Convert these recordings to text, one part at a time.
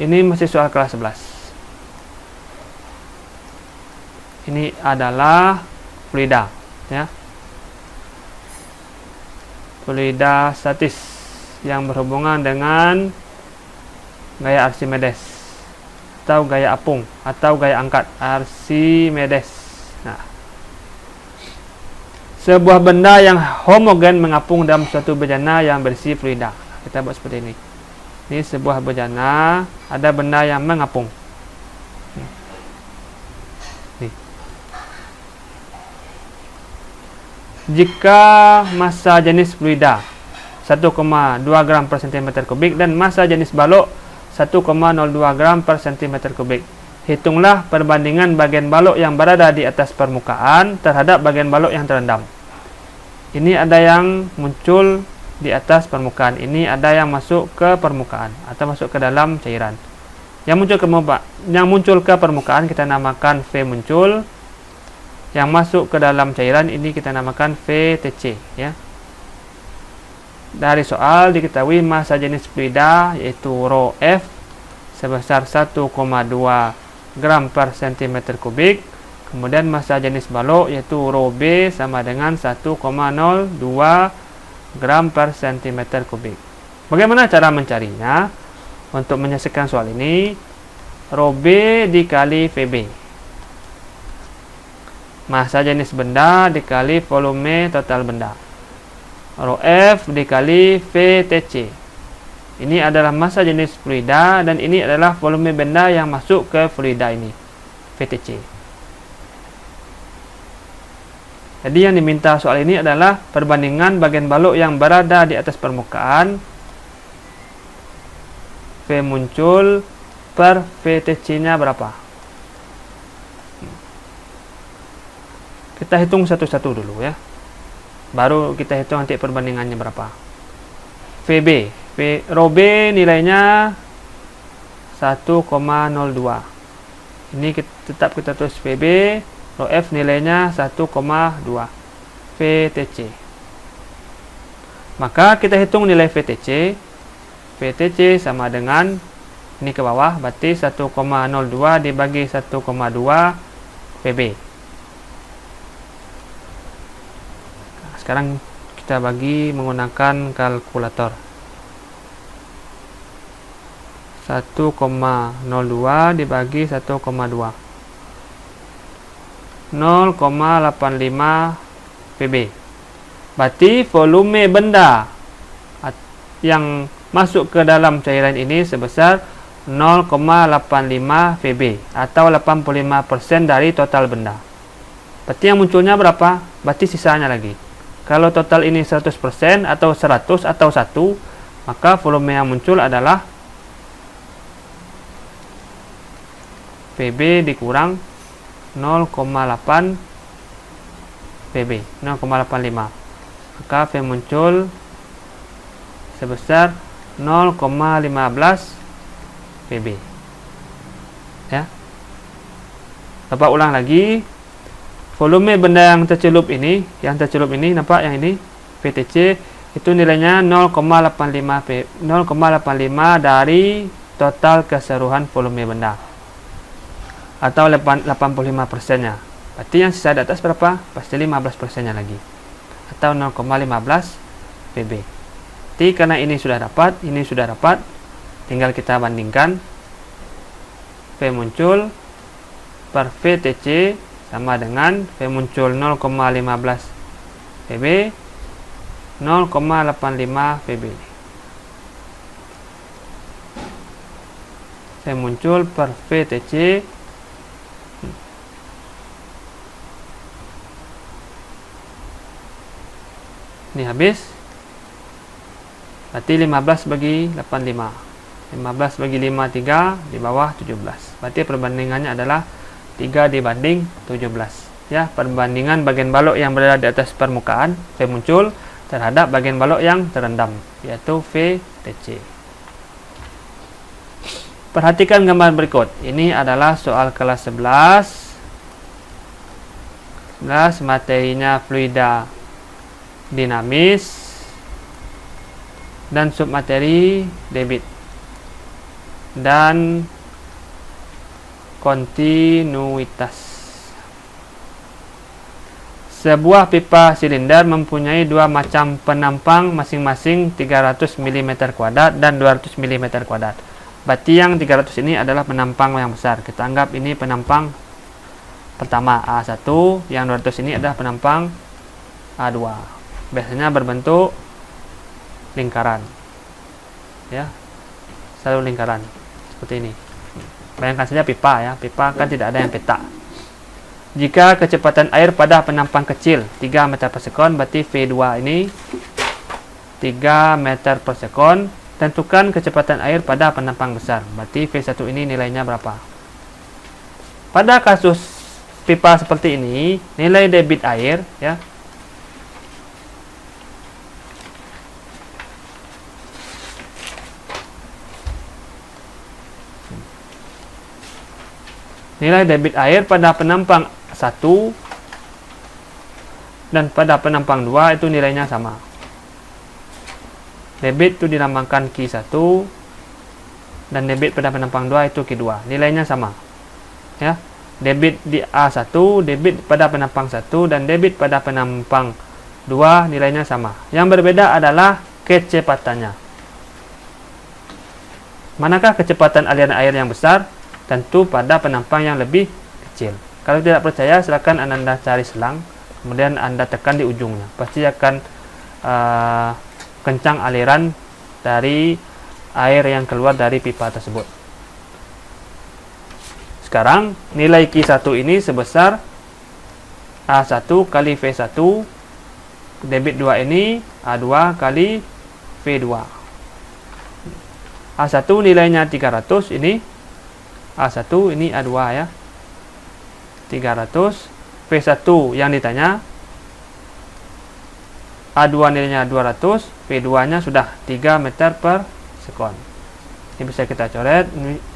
Ini masih soal kelas 11. Ini adalah fluida, ya. Fluida statis yang berhubungan dengan gaya Archimedes atau gaya apung atau gaya angkat Archimedes. Nah, sebuah benda yang homogen mengapung dalam suatu bejana yang berisi fluida. Kita buat seperti ini. Ini sebuah bejana, ada benda yang mengapung. Jika massa jenis fluida 1,2 gram per cm kubik dan massa jenis balok 1,02 gram per cm kubik, hitunglah perbandingan bagian balok yang berada di atas permukaan terhadap bagian balok yang terendam. Ini ada yang muncul di atas permukaan, ini ada yang masuk ke permukaan atau masuk ke dalam cairan. Yang muncul ke permukaan kita namakan V muncul. Yang masuk ke dalam cairan ini kita namakan VTC, ya. Dari soal diketahui massa jenis fluida yaitu rho F sebesar 1,2 gram per cm kubik. Kemudian massa jenis balok yaitu rho B sama dengan 1,02 gram per cm kubik. Bagaimana cara mencarinya? Untuk menyelesaikan soal ini, rho B dikali VB. Massa jenis benda dikali volume total benda. Rho F dikali VTC. Ini adalah massa jenis fluida dan ini adalah volume benda yang masuk ke fluida ini, VTC. Jadi yang diminta soal ini adalah perbandingan bagian balok yang berada di atas permukaan V muncul per VTC-nya berapa. Kita hitung satu-satu dulu, ya. Baru kita hitung nanti perbandingannya berapa. VB, rho B nilainya 1,02. Ini tetap kita tulis VB, rho F nilainya 1,2. VTC. Maka kita hitung nilai VTC. VTC sama dengan ini ke bawah, berarti 1,02 dibagi 1,2 VB. Sekarang kita bagi menggunakan kalkulator. 1,02 dibagi 1,2. 0,85 PB. Berarti volume benda yang masuk ke dalam cairan ini sebesar 0,85 PB atau 85% dari total benda. Berarti yang munculnya berapa? Berarti sisanya lagi. Kalau total ini 100% atau 100 atau 1, maka volume yang muncul adalah PB dikurang 0,8 PB, 0,85. Maka V muncul sebesar 0,15 PB. Ya. Bapak ulang lagi. Volume benda yang tercelup ini, nampak yang ini VTC itu nilainya 0,85 dari total keseluruhan volume benda atau 85%-nya. Berarti yang sisa di atas berapa? Pasti 15%-nya lagi atau 0,15 PB. Jadi karena ini sudah dapat, tinggal kita bandingkan V muncul per VTC sama dengan V muncul 0,15 PB 0,85 PB. V muncul per VTC ini habis. Berarti 15 bagi 85. 15 bagi 5 3 di bawah 17. Berarti perbandingannya adalah 3 dibanding 17. Ya, perbandingan bagian balok yang berada di atas permukaan V muncul terhadap bagian balok yang terendam, yaitu VTC. Perhatikan gambar berikut. Ini adalah soal kelas 11. Materinya fluida dinamis dan submateri debit. dan kontinuitas. Sebuah pipa silinder mempunyai dua macam penampang masing-masing 300 mm² dan 200 mm². Berarti yang 300 ini adalah penampang yang besar. Kita anggap ini penampang pertama A1, yang 200 ini adalah penampang A2. Biasanya berbentuk lingkaran. Ya. Selalu lingkaran seperti ini. Bayangkan saja pipa ya. Pipa kan tidak ada yang petak. Jika kecepatan air pada penampang kecil 3 meter per sekon, berarti V2 ini 3 meter per sekon. Tentukan kecepatan air pada penampang besar, berarti V1 ini nilainya berapa? Pada kasus pipa seperti ini, nilai debit air ya, nilai debit air pada penampang 1 dan pada penampang 2 itu nilainya sama. Debit itu dilambangkan Q1 dan debit pada penampang 2 itu Q2. Nilainya sama. Ya. Debit di A1, debit pada penampang 1 dan debit pada penampang 2 nilainya sama. Yang berbeda adalah kecepatannya. Manakah kecepatan aliran air yang besar? Tentu pada penampang yang lebih kecil. Kalau tidak percaya, silakan Anda cari selang, kemudian Anda tekan di ujungnya. Pasti akan kencang aliran dari air yang keluar dari pipa tersebut. Sekarang, nilai Q1 ini sebesar A1 kali V1, debit 2 ini A2 kali V2. A1 nilainya 300, ini A1, ini A2 ya. 300, V1 yang ditanya A2 nilainya 200, V2 nya sudah 3 meter per sekon. Ini bisa kita coret,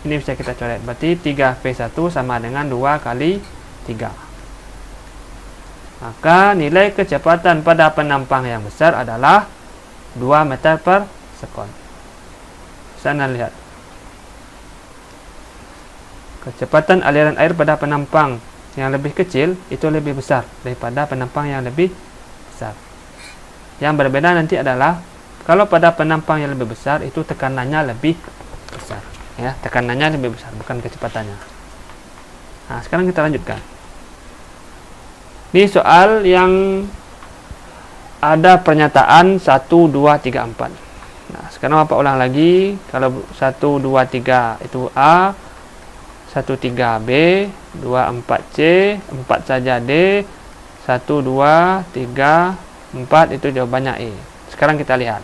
ini bisa kita coret. Berarti 3V1 sama dengan 2 kali 3. Maka nilai kecepatan pada penampang yang besar adalah 2 meter per sekon. Sana lihat. Kecepatan aliran air pada penampang yang lebih kecil itu lebih besar daripada penampang yang lebih besar. Yang berbeda nanti adalah kalau pada penampang yang lebih besar itu tekanannya lebih besar. Ya, tekanannya lebih besar, bukan kecepatannya. Nah, sekarang kita lanjutkan. Ini soal yang ada pernyataan 1, 2, 3, 4. Nah, sekarang Bapak ulang lagi. Kalau 1, 2, 3 itu A, 1, 3 B, 2, 4 C, 4 saja D, 1, 2, 3, 4 itu jawabannya E. Sekarang kita lihat.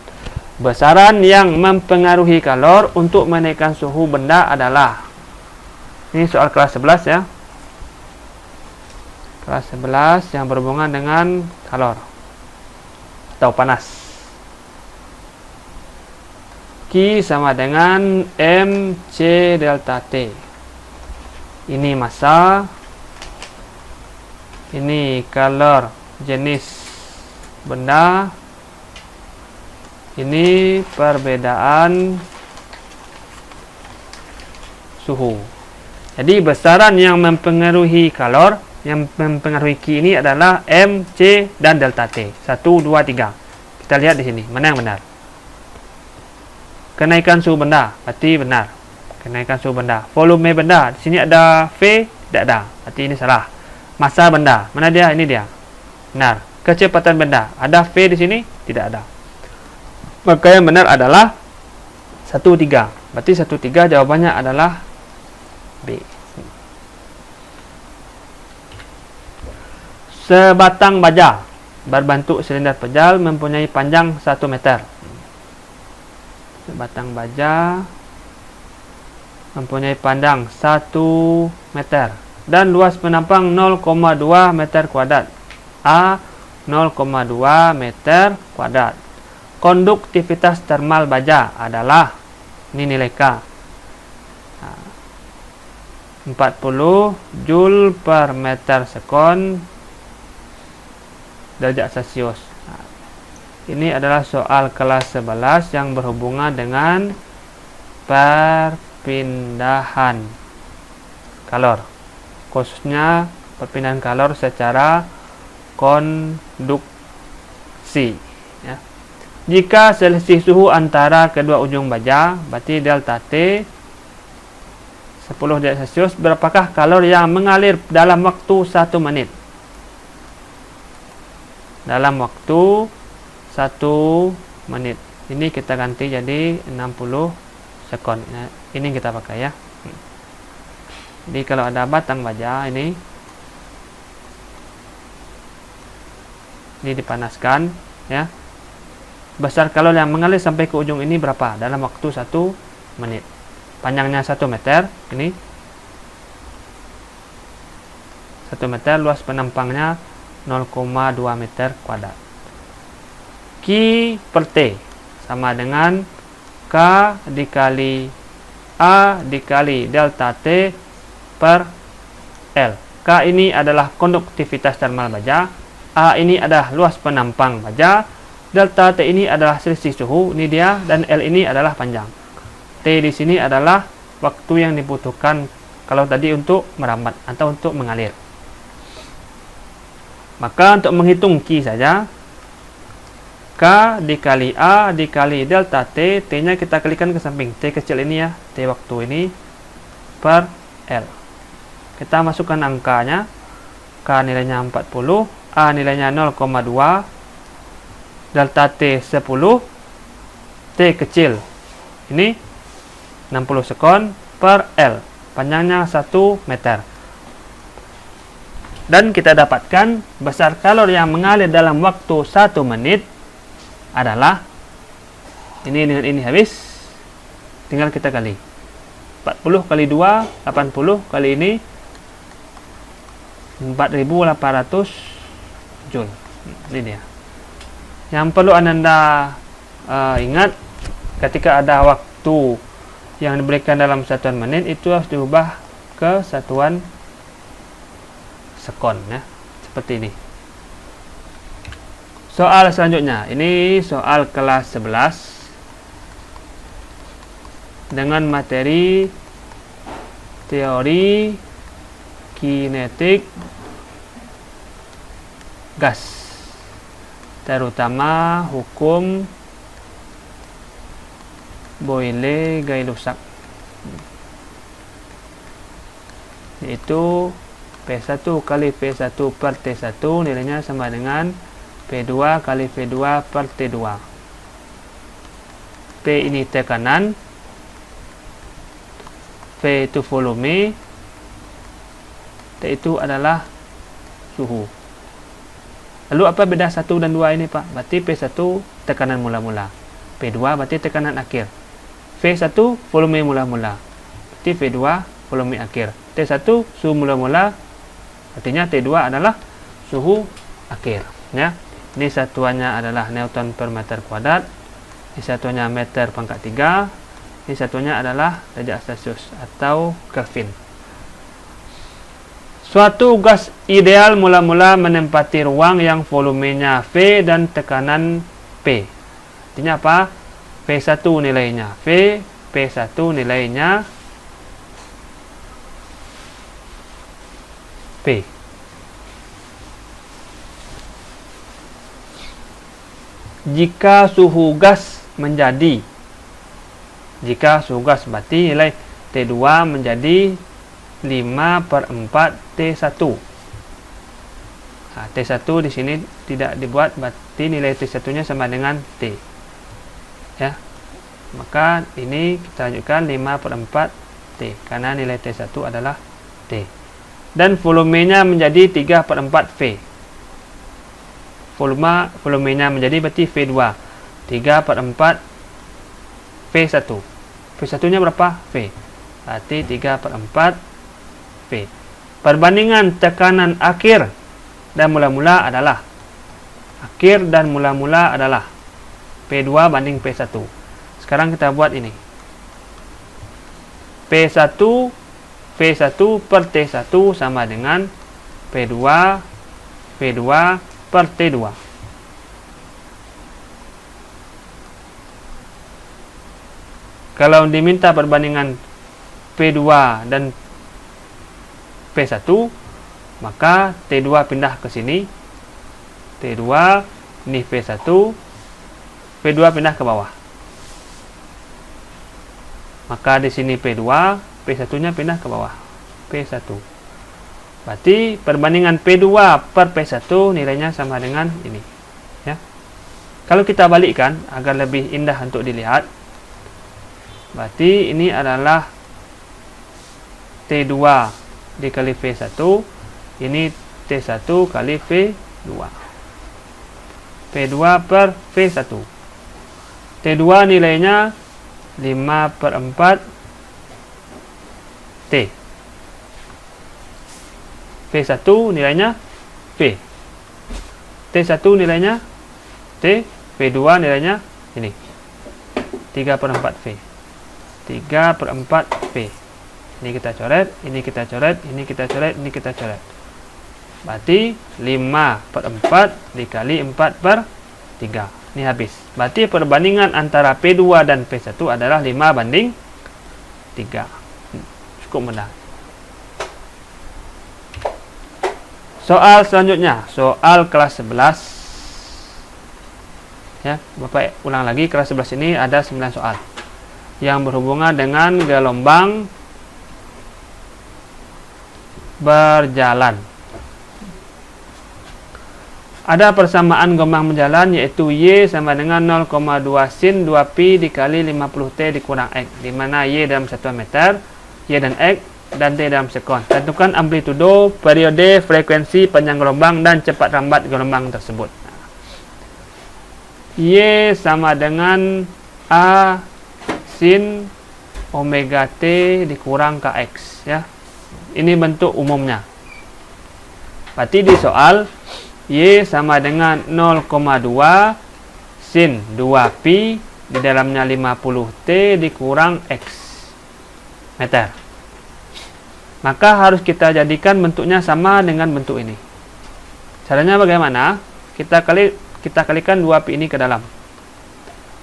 Besaran yang mempengaruhi kalor untuk menaikkan suhu benda adalah, ini soal kelas 11 ya. Kelas 11 yang berhubungan dengan kalor atau panas. Q sama dengan MC delta T. Ini massa, ini kalor jenis benda, ini perbedaan suhu. Jadi besaran yang mempengaruhi kalor, yang mempengaruhi Q ini adalah M, C, dan delta T. 1, 2, 3. Kita lihat di sini, mana yang benar? Kenaikan suhu benda, berarti benar. Kenaikan suhu benda. Volume benda, di sini ada V, tidak ada. Berarti ini salah. Massa benda, mana dia? Ini dia. Benar. Kecepatan benda, ada V di sini? Tidak ada. Maka yang benar adalah 1, 3. Berarti 1, 3 jawabannya adalah B. Sebatang baja berbentuk silinder pejal mempunyai panjang 1 meter. Sebatang baja mempunyai panjang 1 meter dan luas penampang 0,2 meter kuadrat. A 0,2 meter kuadrat. Konduktivitas termal baja adalah, ini nilai K, 40 Joule per meter sekon derajat Celcius. Ini adalah soal kelas 11 yang berhubungan dengan perpindahan kalor, khususnya perpindahan kalor secara konduksi. Ya. Jika selisih suhu antara kedua ujung baja, berarti delta T 10 derajat Celcius, berapakah kalor yang mengalir dalam waktu 1 menit? Dalam waktu 1 menit. Ini kita ganti jadi 60 sekon. Nah, ini kita pakai ya. Jadi kalau ada batang baja ini dipanaskan ya. Besar kalor yang mengalir sampai ke ujung ini berapa? Dalam waktu 1 menit. Panjangnya 1 meter, ini 1 meter, luas penampangnya 0,2 meter kuadrat. Q per T sama dengan K dikali A dikali delta T per L. K ini adalah konduktivitas termal baja, A ini adalah luas penampang baja, delta T ini adalah selisih suhu, ini dia, dan L ini adalah panjang. T di sini adalah waktu yang dibutuhkan kalau tadi untuk merambat atau untuk mengalir. Maka untuk menghitung Q saja, K dikali A dikali delta T, T-nya kita kalikan ke samping, T kecil ini ya, T waktu ini, per L. Kita masukkan angkanya, K nilainya 40, A nilainya 0,2, delta T 10, T kecil ini 60 sekon per L, panjangnya 1 meter. Dan kita dapatkan besar kalor yang mengalir dalam waktu 1 menit adalah ini dengan ini habis, tinggal kita kali 40 kali 2 80 kali ini 4800 joule. Ini dia yang perlu Anda ingat, ketika ada waktu yang diberikan dalam satuan menit itu harus diubah ke satuan sekon ya, seperti ini. Soal selanjutnya, ini soal kelas 11 dengan materi teori kinetik gas, terutama hukum Boyle-Gay-Lussac, yaitu P1 kali P1 per T1 nilainya sama dengan P2 kali V2 per T2. P ini tekanan, V itu volume, T itu adalah suhu. Lalu apa beda 1 dan 2 ini Pak? Berarti P1 tekanan mula-mula, P2 berarti tekanan akhir, V1 volume mula-mula, berarti V2 volume akhir, T1 suhu mula-mula, artinya T2 adalah suhu akhir ya. Ini satuannya adalah Newton per meter kuadrat, ini satuannya meter pangkat 3, ini satuannya adalah derajat Celcius atau Kelvin. Suatu gas ideal mula-mula menempati ruang yang volumenya V dan tekanan P. Artinya apa? P1 nilainya V, P1 nilainya P. Jika suhu gas menjadi, berarti nilai T2 menjadi 5/4 T1. Nah, T1 di sini tidak dibuat, berarti nilai T1-nya sama dengan T. Ya. Maka ini kita lanjutkan 5/4 T karena nilai T1 adalah T. Dan volumenya menjadi 3/4 V. Volumenya menjadi berarti V2 3/4 V1. V1 nya berapa? V. Berarti 3/4 V. Perbandingan tekanan akhir dan mula-mula adalah P2 banding P1. Sekarang kita buat ini. P1 V1 per T1 sama dengan P2 V2 per T2. Kalau diminta perbandingan P2 dan P1, maka T2 pindah ke sini. T2, ini P1, P2 pindah ke bawah. Maka di sini P2, P1-nya pindah ke bawah. P1. Berarti perbandingan P2 per P1 nilainya sama dengan ini. Ya. Kalau kita balikkan agar lebih indah untuk dilihat, berarti ini adalah T2 dikali V1, ini T1 kali V2. P2 per V1. T2 nilainya 5/4 T. V1 nilainya V. T1 nilainya T. V2 nilainya ini 3/4 V. 3/4 V. Ini kita coret, ini kita coret, ini kita coret, ini kita coret. Berarti 5/4 dikali 4/3. Ini habis. Berarti perbandingan antara P2 dan P1 adalah 5/3. Cukup mudah. Soal selanjutnya, soal kelas 11. Ya, Bapak ulang lagi, kelas 11 ini ada 9 soal yang berhubungan dengan gelombang berjalan. Ada persamaan gelombang berjalan, yaitu Y sama dengan 0,2 sin 2pi dikali 50t dikurang X, di mana Y dalam satuan meter, Y dan X, dan T dalam sekon. Tentukan amplitudo, periode, frekuensi, panjang gelombang, dan cepat rambat gelombang tersebut. Y sama dengan A sin omega T dikurang Kx. Ya. Ini bentuk umumnya. Berarti di soal Y sama dengan 0,2 sin 2pi di dalamnya 50t dikurang X meter. Maka harus kita jadikan bentuknya sama dengan bentuk ini. Caranya bagaimana? Kita kalikan 2pi ini ke dalam.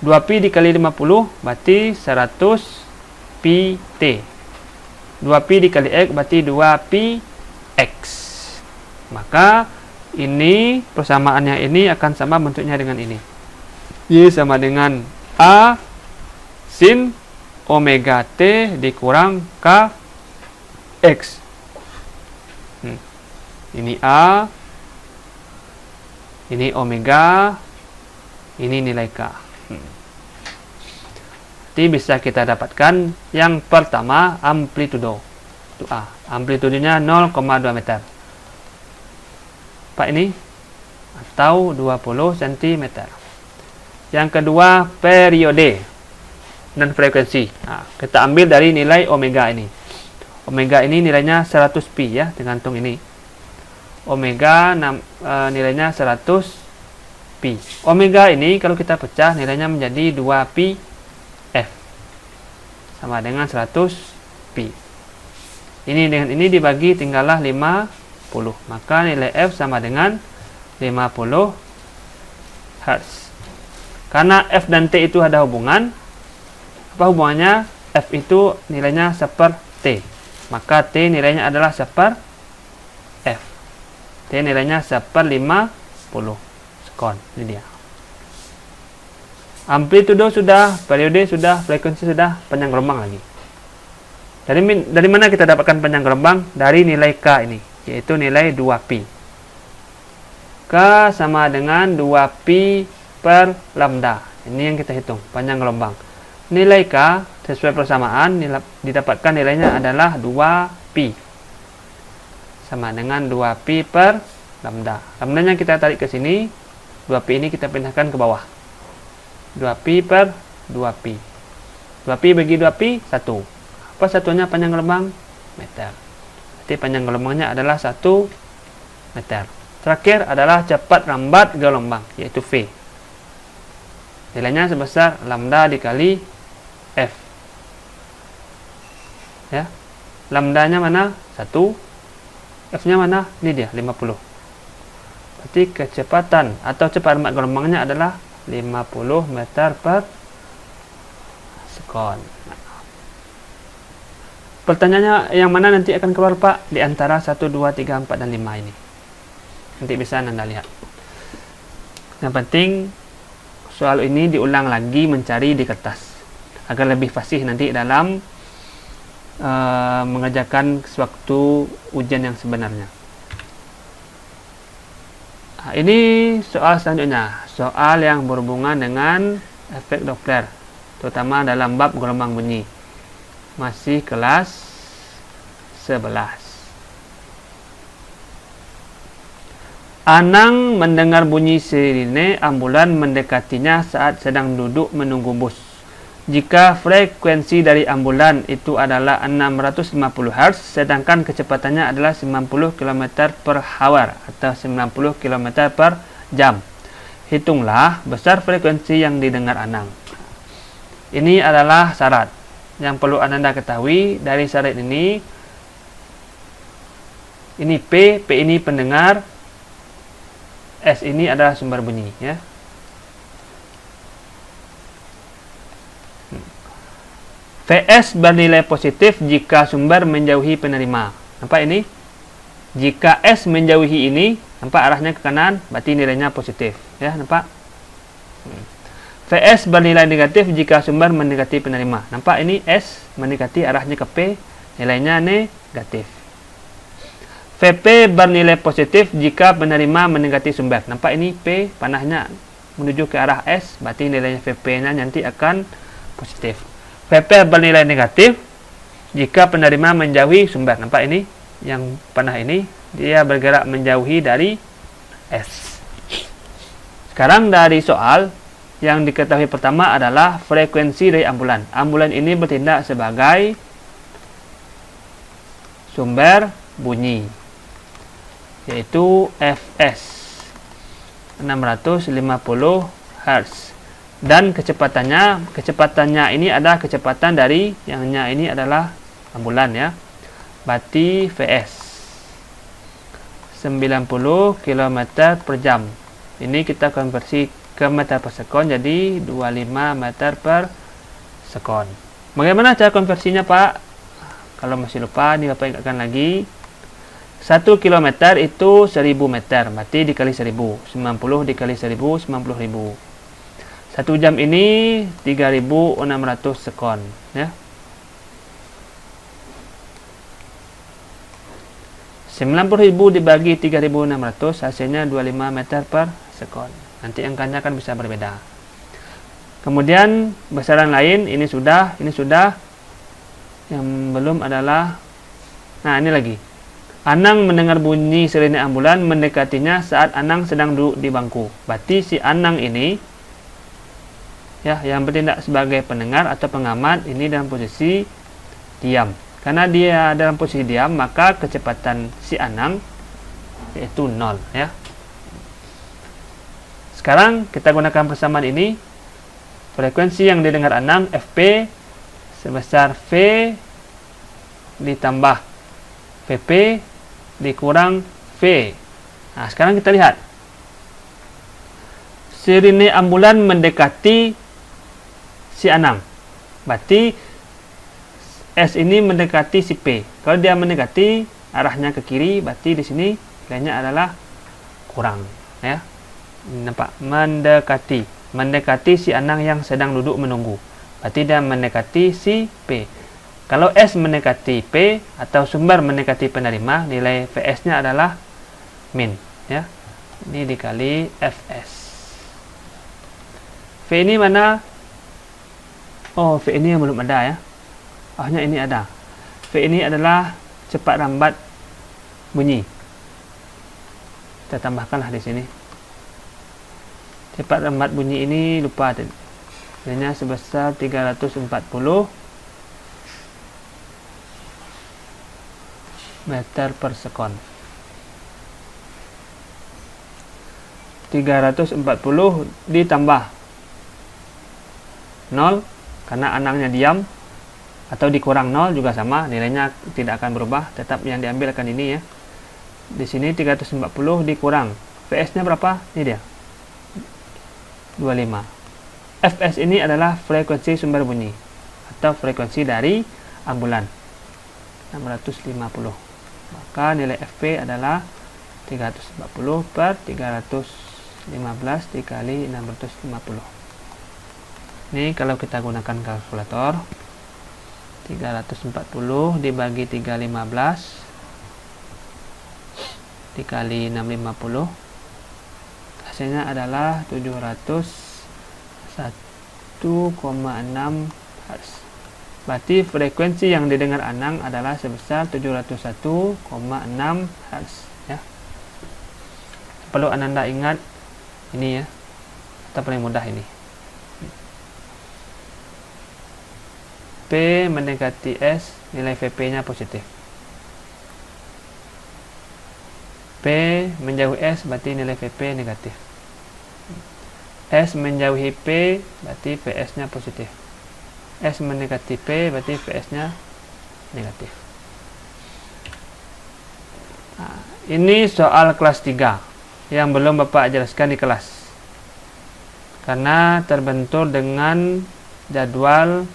2pi dikali 50 berarti 100 pi T. 2pi dikali X berarti 2pi X. Maka ini persamaannya ini akan sama bentuknya dengan ini. Y sama dengan A sin omega T dikurang K X. Ini A, ini omega, ini nilai K. Jadi bisa kita dapatkan yang pertama amplitudo. Itu A. Amplitudenya 0,2 meter. Pak ini atau 20 cm. Yang kedua periode dan frekuensi. Nah, kita ambil dari nilai omega ini. Omega ini nilainya 100 pi ya, tergantung ini. Omega nilainya 100 pi. Omega ini kalau kita pecah nilainya menjadi 2 pi F. Sama dengan 100 pi. Ini dengan ini dibagi tinggallah 50. Maka nilai F sama dengan 50 Hz. Karena F dan T itu ada hubungan. Apa hubungannya? F itu nilainya seper T. Maka T nilainya adalah seper F. T nilainya seper 50 sekon. Ini dia. Amplitudo sudah, periode sudah, frekuensi sudah, panjang gelombang lagi. Dari mana kita dapatkan panjang gelombang? Dari nilai K ini, yaitu nilai 2pi. K sama dengan 2pi per lambda. Ini yang kita hitung, panjang gelombang. Nilai K sesuai persamaan didapatkan nilainya adalah 2pi. Sama dengan 2pi per lambda. Lambdanya kita tarik ke sini, 2pi ini kita pindahkan ke bawah. 2pi per 2pi. 2pi bagi 2pi 1. Apa satunya panjang gelombang? Meter. Berarti panjang gelombangnya adalah 1 meter. Terakhir adalah cepat rambat gelombang, yaitu V. Nilainya sebesar lambda dikali F. Ya. Lambdanya mana? 1. F-nya mana? Ini dia, 50. Berarti kecepatan atau cepat rambat gelombangnya adalah 50 meter per sekon. Pertanyaannya yang mana nanti akan keluar Pak? Di antara 1, 2, 3, 4, dan 5 ini. Nanti bisa Anda lihat. Yang penting soal ini diulang lagi mencari di kertas agar lebih fasih nanti dalam mengerjakan sewaktu ujian yang sebenarnya. Nah, ini soal selanjutnya, soal yang berhubungan dengan efek Doppler, terutama dalam bab gelombang bunyi. Masih kelas 11. Anang mendengar bunyi sirine ambulan mendekatinya saat sedang duduk menunggu bus. Jika frekuensi dari ambulan itu adalah 650 Hz, sedangkan kecepatannya adalah 90 km per hour atau 90 km per jam. Hitunglah besar frekuensi yang didengar Anang. Ini adalah syarat. Yang perlu Anda ketahui dari syarat ini P ini pendengar, S ini adalah sumber bunyi, ya. Vs bernilai positif jika sumber menjauhi penerima. Nampak ini? Jika S menjauhi ini, nampak arahnya ke kanan, berarti nilainya positif, ya, nampak? Vs bernilai negatif jika sumber mendekati penerima. Nampak ini S mendekati arahnya ke P, nilainya negatif. Vp bernilai positif jika penerima mendekati sumber. Nampak ini P panahnya menuju ke arah S, berarti nilainya Vp-nya nanti akan positif. Vp bernilai negatif jika penerima menjauhi sumber. Nampak ini, yang panah ini dia bergerak menjauhi dari S. Sekarang dari soal yang diketahui pertama adalah frekuensi dari ambulan. Ambulan ini bertindak sebagai sumber bunyi, yaitu Fs 650 Hz. Dan kecepatannya ini adalah kecepatan dari yangnya ini adalah ambulan, ya. Berarti Vs 90 km per jam. Ini kita konversi ke meter per sekon, jadi 25 meter per sekon. Bagaimana cara konversinya, Pak? Kalau masih lupa, ini Bapak ingatkan lagi. 1 km itu 1000 meter, berarti dikali 1000. 90 dikali 1000, 90.000. 1 jam ini 3600 sekon, ya. 90.000 dibagi 3600 hasilnya 25 meter per sekon. Nanti angkanya akan bisa berbeda. Kemudian besaran lain ini sudah. Yang belum adalah, nah ini lagi. Anang mendengar bunyi sirine ambulan mendekatinya saat Anang sedang duduk di bangku. Berarti si Anang ini, ya, yang bertindak sebagai pendengar atau pengamat ini dalam posisi diam. Karena dia dalam posisi diam, maka kecepatan si Anang yaitu 0, ya. Sekarang kita gunakan persamaan ini. Frekuensi yang didengar Anang Fp sebesar V ditambah Vp dikurang V. Nah, sekarang kita lihat. Sirine ambulan mendekati si Anang. Berarti S ini mendekati si P. Kalau dia mendekati arahnya ke kiri, berarti di sini nilainya adalah kurang, ya. Nampak? Mendekati si Anang yang sedang duduk menunggu. Berarti dia mendekati si P. Kalau S mendekati P atau sumber mendekati penerima, nilai Vs-nya adalah min, ya. Ini dikali Fs. V ini mana? Oh, V ini yang belum ada, ya. Hanya ini ada. V ini adalah cepat lambat bunyi. Kita tambahkanlah di sini. Cepat lambat bunyi ini lupa tadi. Nilainya sebesar 340 meter per sekon. 340 ditambah 0 karena Anangnya diam, atau dikurang 0 juga sama, nilainya tidak akan berubah, tetap yang diambil akan ini, ya. Di sini 340 dikurang Vs-nya berapa? Ini dia. 25. Fs ini adalah frekuensi sumber bunyi atau frekuensi dari ambulan. 650. Maka nilai FP adalah 340 per 315 dikali 650. Ini kalau kita gunakan kalkulator, 340 dibagi 315 dikali 650, hasilnya adalah 701,6 Hz. Berarti frekuensi yang didengar Anang adalah sebesar 701,6 Hz, ya. Perlu Ananda ingat ini, ya, atau paling mudah ini. P mendekati S, nilai VP-nya positif. P menjauhi S, berarti nilai VP negatif. S menjauhi P, berarti PS-nya positif. S mendekati P, berarti PS-nya negatif. Nah, ini soal kelas 3 yang belum Bapak jelaskan di kelas, karena terbentur dengan jadwal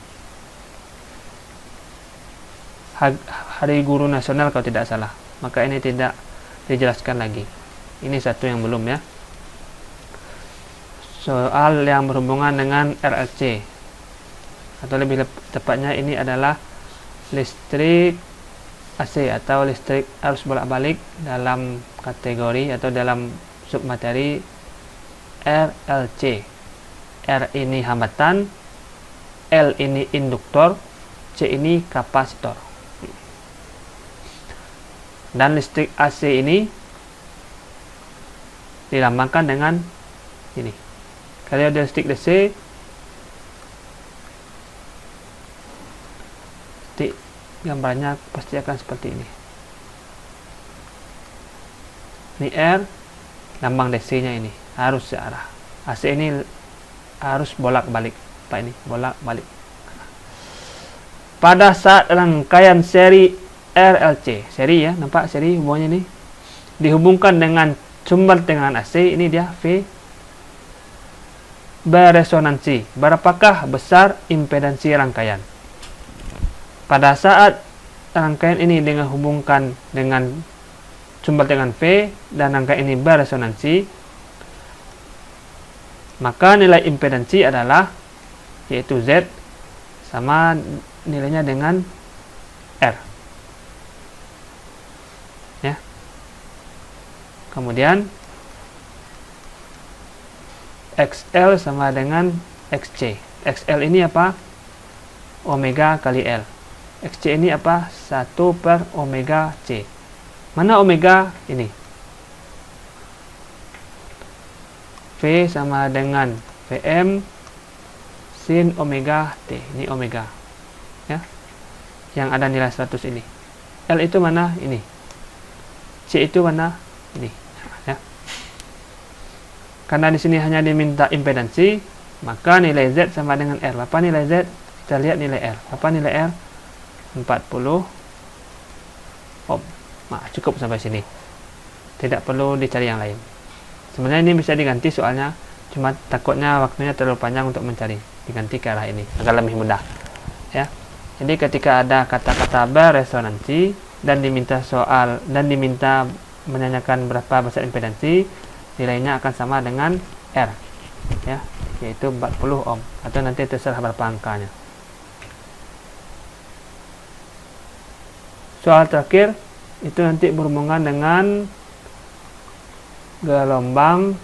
Hari Guru Nasional kalau tidak salah, maka ini tidak dijelaskan lagi. Ini satu yang belum, ya. Soal yang berhubungan dengan RLC, atau lebih tepatnya ini adalah listrik AC atau listrik arus bolak-balik dalam kategori atau dalam submateri RLC. R ini hambatan, L ini induktor, C ini kapasitor. Dan listrik AC ini dilambangkan dengan ini. Kalau ada listrik DC, gambarnya pasti akan seperti ini. Ini R, lambang DC-nya ini harus searah. AC ini harus bolak-balik. Apa ini? Bolak-balik. Pada saat rangkaian seri RLC, seri, ya, nampak seri hubungannya ini, dihubungkan dengan sumber tegangan AC, ini dia V, beresonansi. Berapakah besar impedansi rangkaian? Pada saat rangkaian ini dengan hubungkan dengan sumber tegangan V dan rangkaian ini beresonansi, maka nilai impedansi adalah, yaitu Z, sama nilainya dengan R, ya. Kemudian XL sama dengan XC. XL ini apa? Omega kali L. XC ini apa? 1 per omega C. Mana omega? Ini. V sama dengan Vm sin omega T. Ini omega, ya, yang ada nilai 100 ini. L itu mana? Ini. C itu mana? Ini, ya. Karena di sini hanya diminta impedansi, maka nilai Z sama dengan R. Apa nilai Z? Kita lihat nilai R. Apa nilai R? 40 ohm. Nah, cukup sampai sini. Tidak perlu dicari yang lain. Sebenarnya ini bisa diganti soalnya, cuma takutnya waktunya terlalu panjang untuk mencari. Diganti ke arah ini agar lebih mudah, ya. Jadi ketika ada kata-kata beresonansi dan diminta menanyakan berapa besar impedansi, nilainya akan sama dengan R, ya, yaitu 40 ohm, atau nanti terserah berapa angkanya. Soal terakhir itu nanti berhubungan dengan gelombang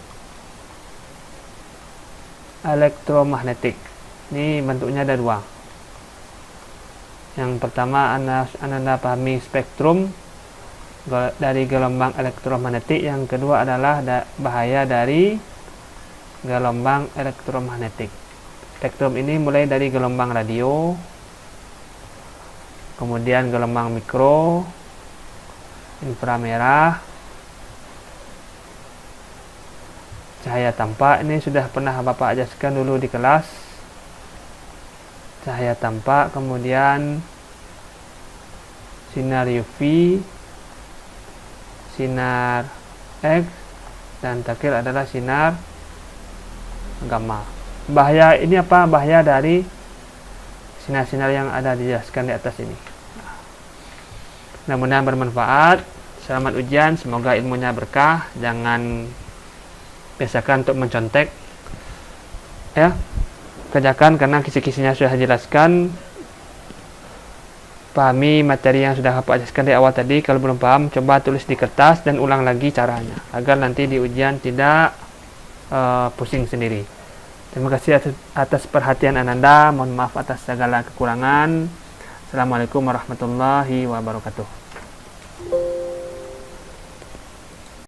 elektromagnetik. Ini bentuknya ada dua. Yang pertama, Anda pahami spektrum dari gelombang elektromagnetik. Yang kedua adalah bahaya dari gelombang elektromagnetik. Spektrum ini mulai dari gelombang radio, kemudian gelombang mikro, inframerah, cahaya tampak. Ini sudah pernah Bapak ajarkan dulu di kelas. Cahaya tampak, kemudian sinar UV, sinar X, dan terakhir adalah sinar gamma. Bahaya ini apa? Bahaya dari sinar-sinar yang ada dijelaskan di atas ini. Mudah-mudahan bermanfaat. Selamat ujian, semoga ilmunya berkah. Jangan biasakan untuk mencontek, ya. Kerjakan karena kisi-kisinya sudah dijelaskan. Pahami materi yang sudah Bapak jelaskan di awal tadi. Kalau belum paham, coba tulis di kertas dan ulang lagi caranya, agar nanti di ujian tidak pusing sendiri. Terima kasih atas perhatian Ananda. Mohon maaf atas segala kekurangan. Assalamualaikum warahmatullahi wabarakatuh.